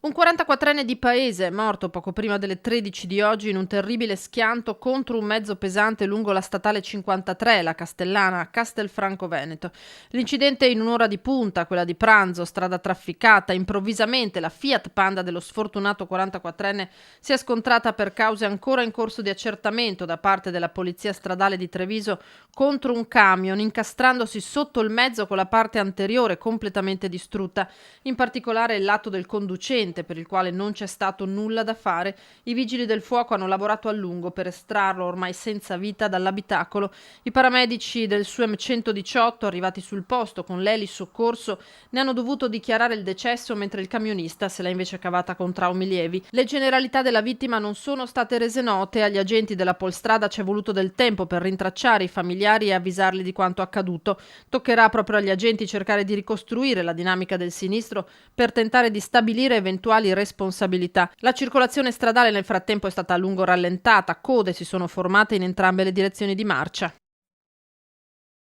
Un 44enne di paese è morto poco prima delle 13 di oggi in un terribile schianto contro un mezzo pesante lungo la statale 53, la Castellana, a Castelfranco Veneto. L'incidente in un'ora di punta, quella di pranzo, strada trafficata. Improvvisamente la Fiat Panda dello sfortunato 44enne si è scontrata per cause ancora in corso di accertamento da parte della Polizia Stradale di Treviso contro un camion, incastrandosi sotto il mezzo con la parte anteriore completamente distrutta, in particolare il lato del conducente, per il quale non c'è stato nulla da fare. I vigili del fuoco hanno lavorato a lungo per estrarlo, ormai senza vita, dall'abitacolo. I paramedici del SUEM 118, arrivati sul posto con l'eli soccorso, ne hanno dovuto dichiarare il decesso, mentre il camionista se l'ha invece cavata con traumi lievi. Le generalità della vittima non sono state rese note. Agli agenti della Polstrada c'è voluto del tempo per rintracciare i familiari e avvisarli di quanto accaduto. Toccherà proprio agli agenti cercare di ricostruire la dinamica del sinistro per tentare di stabilire eventuali responsabilità. La circolazione stradale nel frattempo è stata a lungo rallentata, code si sono formate in entrambe le direzioni di marcia.